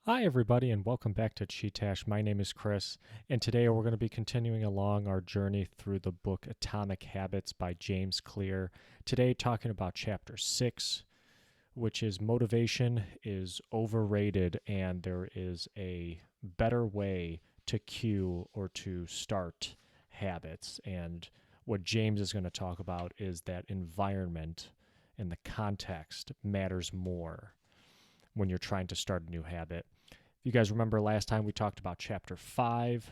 Hi, everybody, and welcome back to Chee-Tash. My name is Chris, and today we're going to be continuing along our journey through the book Atomic Habits by James Clear. Today, talking about chapter 6, which is motivation is overrated, and there is a better way to cue or to start habits. And what James is going to talk about is that environment and the context matters more when you're trying to start a new habit. If you guys remember last time, we talked about chapter 5,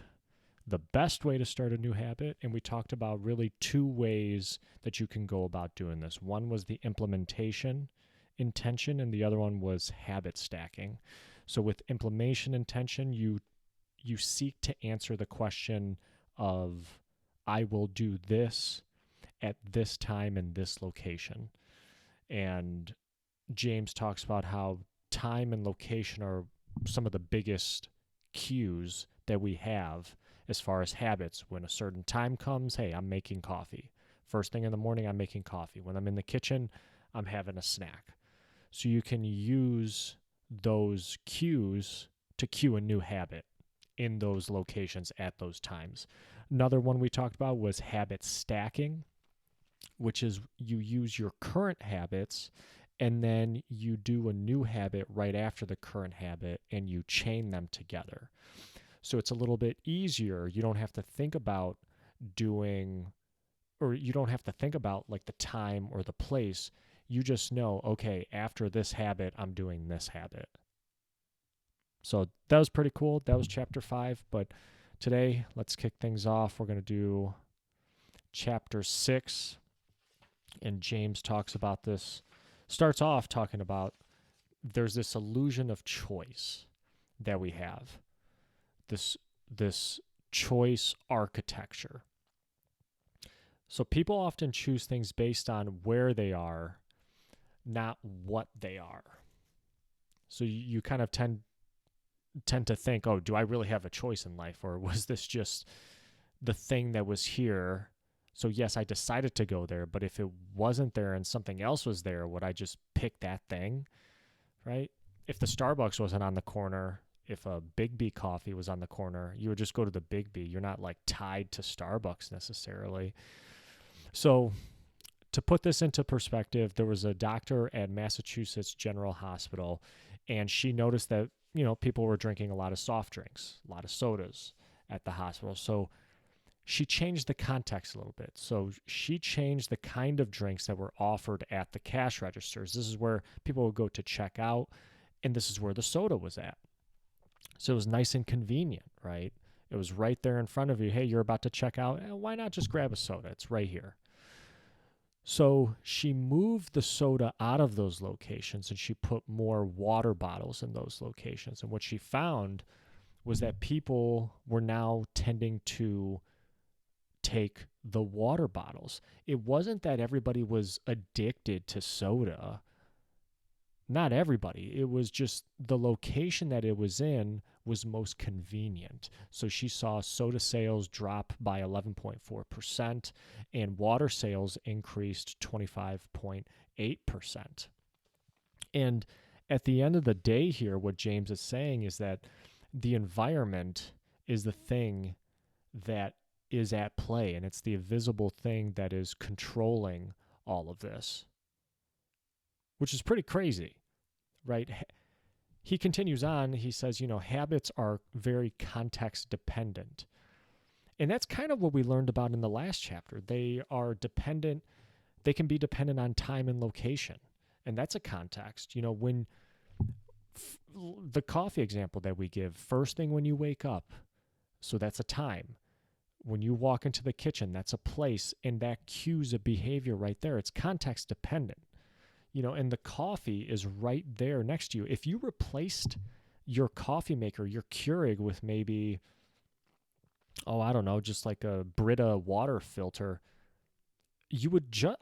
the best way to start a new habit, and we talked about really two ways that you can go about doing this. One was the implementation intention, and the other one was habit stacking. So with implementation intention, you seek to answer the question of I will do this at this time in this location. And James talks about how time and location are some of the biggest cues that we have as far as habits. When a certain time comes, hey, I'm making coffee. First thing in the morning, I'm making coffee. When I'm in the kitchen, I'm having a snack. So you can use those cues to cue a new habit in those locations at those times. Another one we talked about was habit stacking, which is you use your current habits and then you do a new habit right after the current habit and you chain them together. So it's a little bit easier. You don't have to think about doing, or you don't have to think about like the time or the place. You just know, okay, after this habit, I'm doing this habit. So that was pretty cool. That was chapter 5. But today, let's kick things off. We're going to do chapter 6. And James talks about this, starts off talking about there's this illusion of choice that we have. This choice architecture. So people often choose things based on where they are, not what they are. So you kind of tend to think, oh, do I really have a choice in life, or was this just the thing that was here? So yes, I decided to go there, but if it wasn't there and something else was there, would I just pick that thing? Right? If the Starbucks wasn't on the corner, if a Big B coffee was on the corner, you would just go to the Big B. You're not like tied to Starbucks necessarily. So to put this into perspective, there was a doctor at Massachusetts General Hospital, and she noticed that, people were drinking a lot of soft drinks, a lot of sodas at the hospital. So she changed the context a little bit. So she changed the kind of drinks that were offered at the cash registers. This is where people would go to check out, and this is where the soda was at. So it was nice and convenient, right? It was right there in front of you. Hey, you're about to check out. Why not just grab a soda? It's right here. So she moved the soda out of those locations and she put more water bottles in those locations. And what she found was that people were now tending to take the water bottles. It wasn't that everybody was addicted to soda. Not everybody. It was just the location that it was in was most convenient. So she saw soda sales drop by 11.4% and water sales increased 25.8%. And at the end of the day here, what James is saying is that the environment is the thing that is at play, and it's the invisible thing that is controlling all of this, which is pretty crazy, right? He continues on. He says, habits are very context dependent. And that's kind of what we learned about in the last chapter. They are dependent, they can be dependent on time and location. And that's a context. When the coffee example that we give, first thing when you wake up, so that's a time. When you walk into the kitchen, that's a place, and that cues a behavior right there. It's context dependent. And the coffee is right there next to you. If you replaced your coffee maker, your Keurig, with maybe, I don't know, just like a Brita water filter,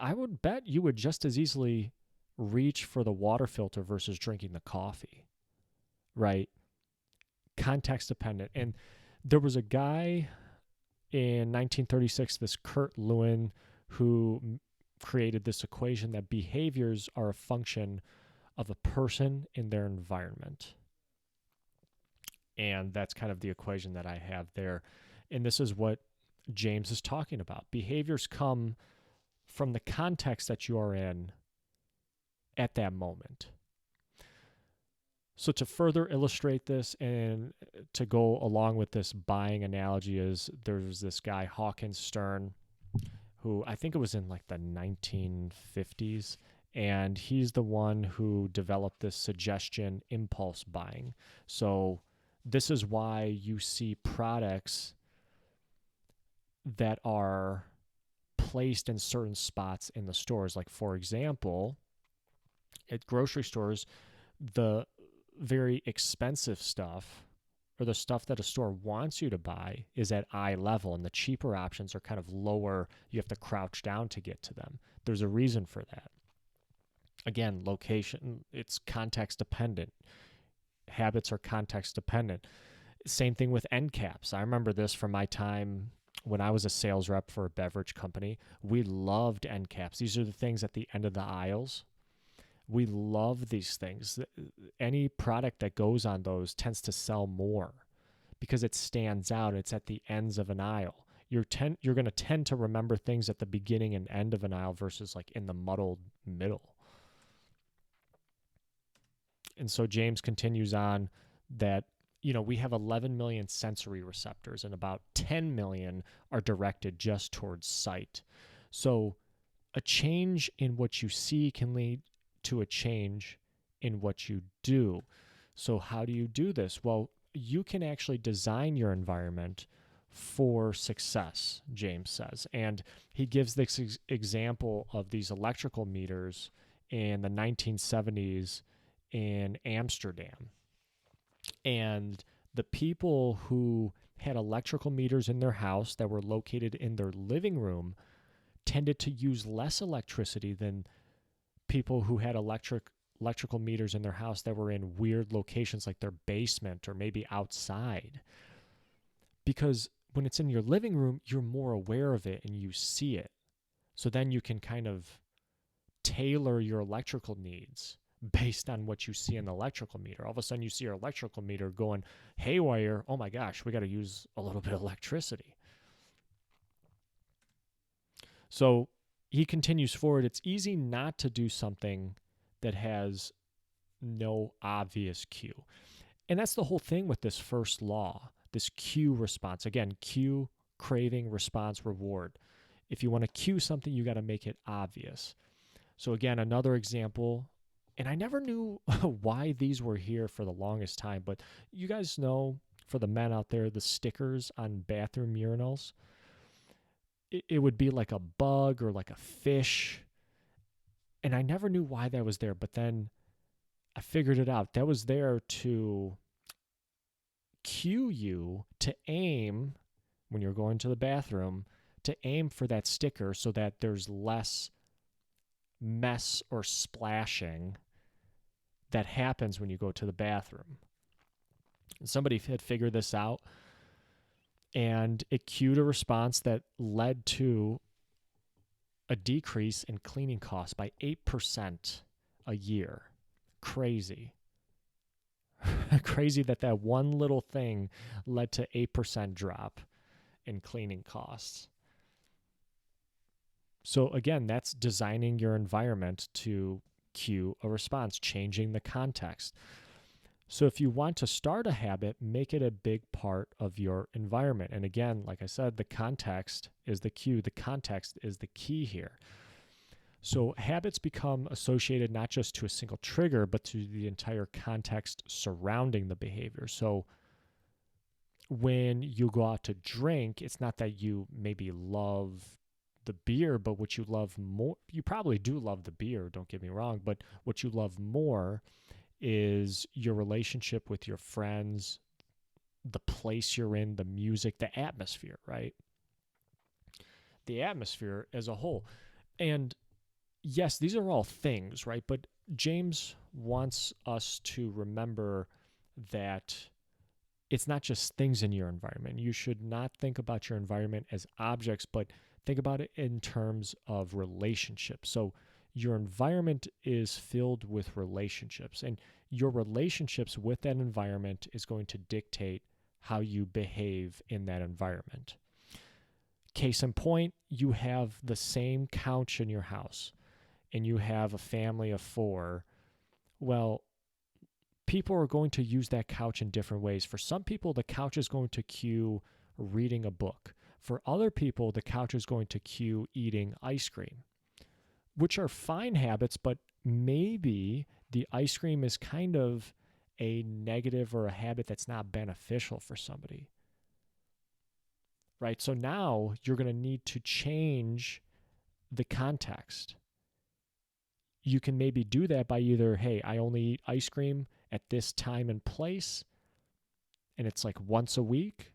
I would bet you would just as easily reach for the water filter versus drinking the coffee, right? Context dependent. And there was a guy in 1936, this Kurt Lewin, who created this equation that behaviors are a function of a person in their environment. And that's kind of the equation that I have there. And this is what James is talking about. Behaviors come from the context that you are in at that moment. So to further illustrate this and to go along with this buying analogy is there's this guy, Hawkins Stern, who I think it was in like the 1950s. And he's the one who developed this suggestion impulse buying. So this is why you see products that are placed in certain spots in the stores. Like, for example, at grocery stores, the very expensive stuff or the stuff that a store wants you to buy is at eye level, and the cheaper options are kind of lower. You have to crouch down to get to them. There's a reason for that. Again, location, it's context dependent. Habits are context dependent. Same thing with end caps. I remember this from my time when I was a sales rep for a beverage company. We loved end caps. These are the things at the end of the aisles. We love these things. Any product that goes on those tends to sell more because it stands out. It's at the ends of an aisle. You're going to tend to remember things at the beginning and end of an aisle versus like in the muddled middle. And so James continues on that, we have 11 million sensory receptors and about 10 million are directed just towards sight. So a change in what you see can lead to a change in what you do. So how do you do this? Well, you can actually design your environment for success, James says. And he gives this example of these electrical meters in the 1970s in Amsterdam. And the people who had electrical meters in their house that were located in their living room tended to use less electricity than people who had electrical meters in their house that were in weird locations like their basement or maybe outside. Because when it's in your living room, you're more aware of it and you see it. So then you can kind of tailor your electrical needs based on what you see in the electrical meter. All of a sudden you see your electrical meter going haywire. Oh my gosh, we got to use a little bit of electricity. So he continues forward. It's easy not to do something that has no obvious cue. And that's the whole thing with this first law, this cue response. Again, cue, craving, response, reward. If you want to cue something, you got to make it obvious. So again, another example, and I never knew why these were here for the longest time, but you guys know, for the men out there, the stickers on bathroom urinals, it would be like a bug or like a fish. And I never knew why that was there, but then I figured it out. That was there to cue you to aim when you're going to the bathroom, to aim for that sticker so that there's less mess or splashing that happens when you go to the bathroom. And somebody had figured this out, and it cued a response that led to a decrease in cleaning costs by 8% a year. Crazy. Crazy that one little thing led to 8% drop in cleaning costs. So again, that's designing your environment to cue a response, changing the context. So if you want to start a habit, make it a big part of your environment. And again, like I said, the context is the cue. The context is the key here. So habits become associated not just to a single trigger, but to the entire context surrounding the behavior. So when you go out to drink, it's not that you maybe love the beer, but what you love more, you probably do love the beer, don't get me wrong, but what you love more is your relationship with your friends, the place you're in, the music, the atmosphere, right? The atmosphere as a whole. And yes, these are all things, right? But James wants us to remember that it's not just things in your environment. You should not think about your environment as objects, but think about it in terms of relationships. So your environment is filled with relationships, and your relationships with that environment is going to dictate how you behave in that environment. Case in point, you have the same couch in your house and you have a family of 4. Well, people are going to use that couch in different ways. For some people, the couch is going to cue reading a book. For other people, the couch is going to cue eating ice cream, which are fine habits, but maybe the ice cream is kind of a negative or a habit that's not beneficial for somebody. Right? So now you're going to need to change the context. You can maybe do that by either, hey, I only eat ice cream at this time and place, and it's like once a week,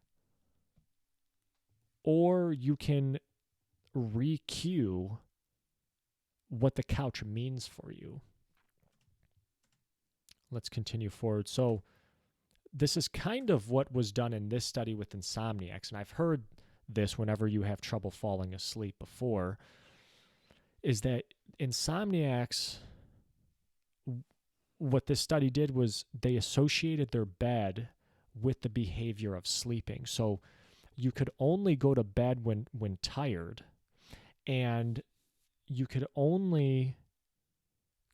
or you can re-cue what the couch means for you. Let's continue forward. So this is kind of what was done in this study with insomniacs, and I've heard this whenever you have trouble falling asleep before, is that insomniacs, what this study did was they associated their bed with the behavior of sleeping. So you could only go to bed when tired, and you could only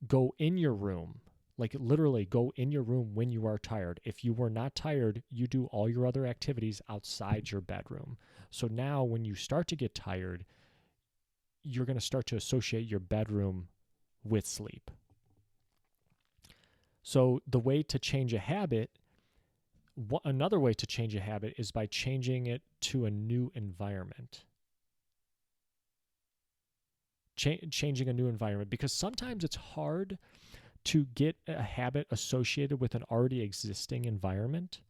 go in your room, like literally go in your room when you are tired. If you were not tired, you do all your other activities outside your bedroom. So now when you start to get tired, you're going to start to associate your bedroom with sleep. So the way to change a habit, another way to change a habit is by changing it to a new environment. Changing a new environment, because sometimes it's hard to get a habit associated with an already existing environment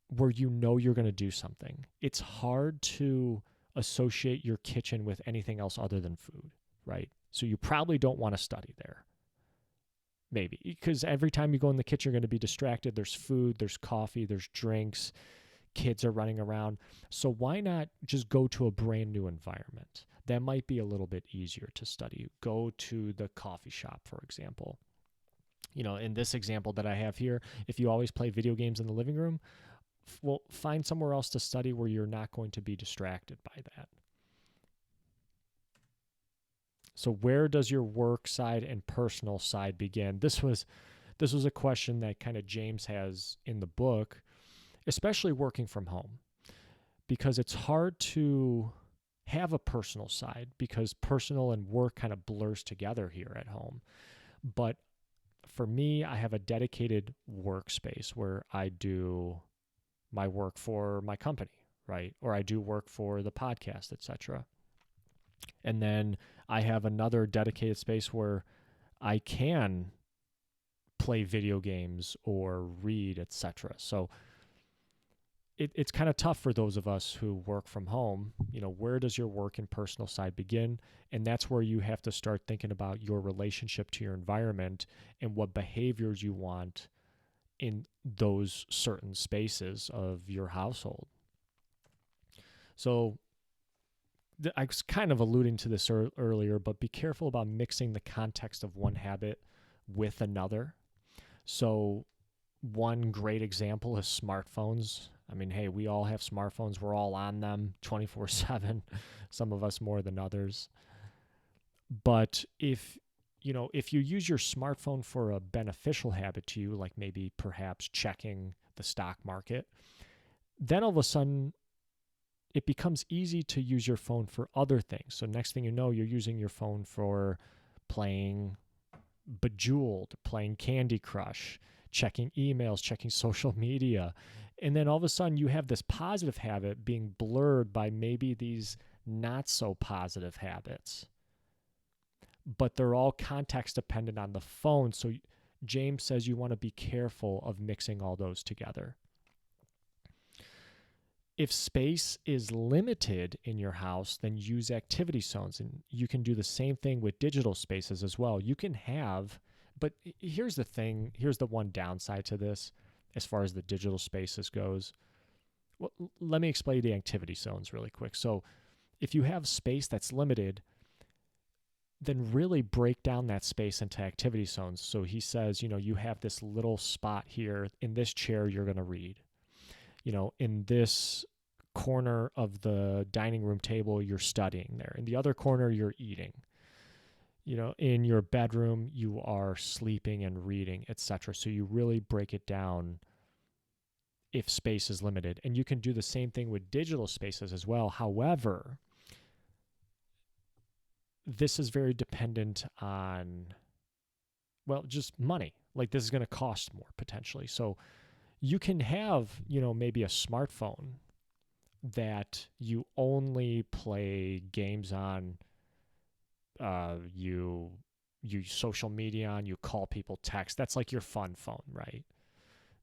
where you know you're going to do something. It's hard to associate your kitchen with anything else other than food, right? So you probably don't want to study there. Maybe, because every time you go in the kitchen, you're going to be distracted. There's food, there's coffee, there's drinks, kids are running around. So why not just go to a brand new environment? That might be a little bit easier to study. Go to the coffee shop, for example. You know, in this example that I have here, if you always play video games in the living room, well, find somewhere else to study where you're not going to be distracted by that. So where does your work side and personal side begin? This was a question that kind of James has in the book, especially working from home, because it's hard to have a personal side because personal and work kind of blurs together here at home. But for me, I have a dedicated workspace where I do my work for my company, right? Or I do work for the podcast, etc. And then I have another dedicated space where I can play video games or read, etc. So it's kind of tough for those of us who work from home. You know, where does your work and personal side begin? And that's where you have to start thinking about your relationship to your environment and what behaviors you want in those certain spaces of your household. So I was kind of alluding to this earlier, but be careful about mixing the context of one habit with another. So one great example is smartphones. I mean, hey, we all have smartphones. We're all on them 24/7, some of us more than others. But if you use your smartphone for a beneficial habit to you, like maybe perhaps checking the stock market, then all of a sudden it becomes easy to use your phone for other things. So next thing you know, you're using your phone for playing Bejeweled, playing Candy Crush, checking emails, checking social media. And then all of a sudden you have this positive habit being blurred by maybe these not so positive habits. But they're all context dependent on the phone. So James says you want to be careful of mixing all those together. If space is limited in your house, then use activity zones. And you can do the same thing with digital spaces as well. You can have, but here's the thing, here's the one downside to this as far as the digital spaces goes. Well, let me explain the activity zones really quick. So if you have space that's limited, then really break down that space into activity zones. So he says, you have this little spot here. In this chair, you're going to read. In this corner of the dining room table, you're studying there. In the other corner, you're eating. In your bedroom, you are sleeping and reading, etc. So you really break it down if space is limited. And you can do the same thing with digital spaces as well. However, this is very dependent on, just money. Like, this is going to cost more potentially. So you can have, maybe a smartphone that you only play games on, you social media on, you call people, text. That's like your fun phone, right?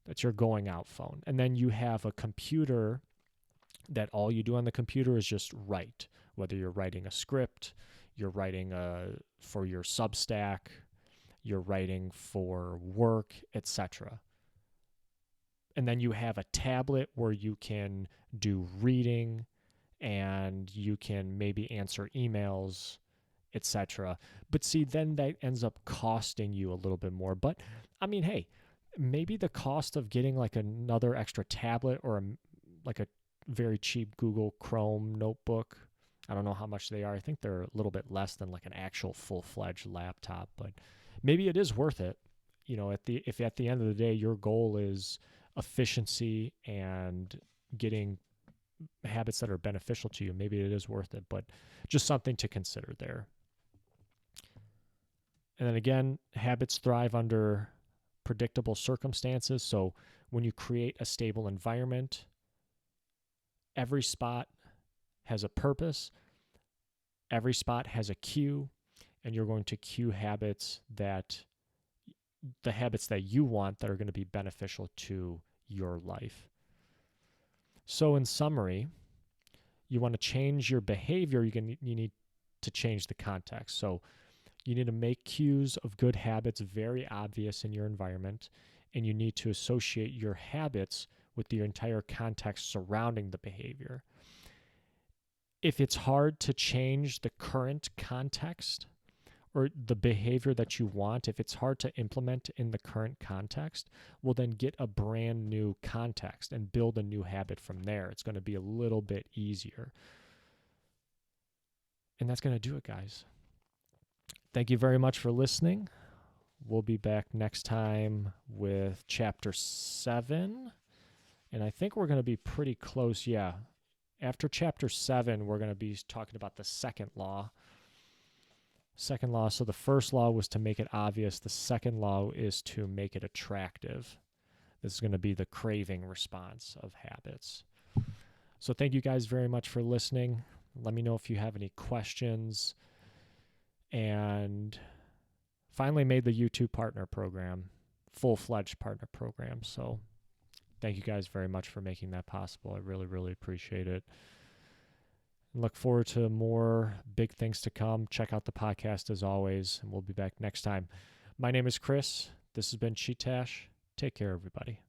That's your going out phone. And then you have a computer that all you do on the computer is just write, whether you're writing a script, you're writing for your Substack, you're writing for work, etc. And then you have a tablet where you can do reading and you can maybe answer emails, etc. But see, then that ends up costing you a little bit more. But I mean, hey, maybe the cost of getting like another extra tablet or like a very cheap Google Chrome notebook, I don't know how much they are. I think they're a little bit less than like an actual full-fledged laptop, but maybe it is worth it. If at the end of the day your goal is efficiency and getting habits that are beneficial to you, maybe it is worth it. But just something to consider there. And then again, habits thrive under predictable circumstances. So when you create a stable environment, every spot has a purpose, every spot has a cue, and you're going to cue the habits that you want that are going to be beneficial to your life. So in summary, you want to change your behavior, you need to change the context. So you need to make cues of good habits very obvious in your environment, and you need to associate your habits with the entire context surrounding the behavior. If it's hard to change the current context or the behavior that you want, if it's hard to implement in the current context, well, then get a brand new context and build a new habit from there. It's going to be a little bit easier. And that's going to do it, guys. Thank you very much for listening. We'll be back next time with Chapter 7. And I think we're going to be pretty close. Yeah. After Chapter 7, we're going to be talking about the second law. Second law. So the first law was to make it obvious. The second law is to make it attractive. This is going to be the craving response of habits. So thank you guys very much for listening. Let me know if you have any questions. And finally made the YouTube partner program, full-fledged partner program. So thank you guys very much for making that possible. I really, really appreciate it. Look forward to more big things to come. Check out the podcast as always, and we'll be back next time. My name is Chris. This has been Chee-Tash. Take care, everybody.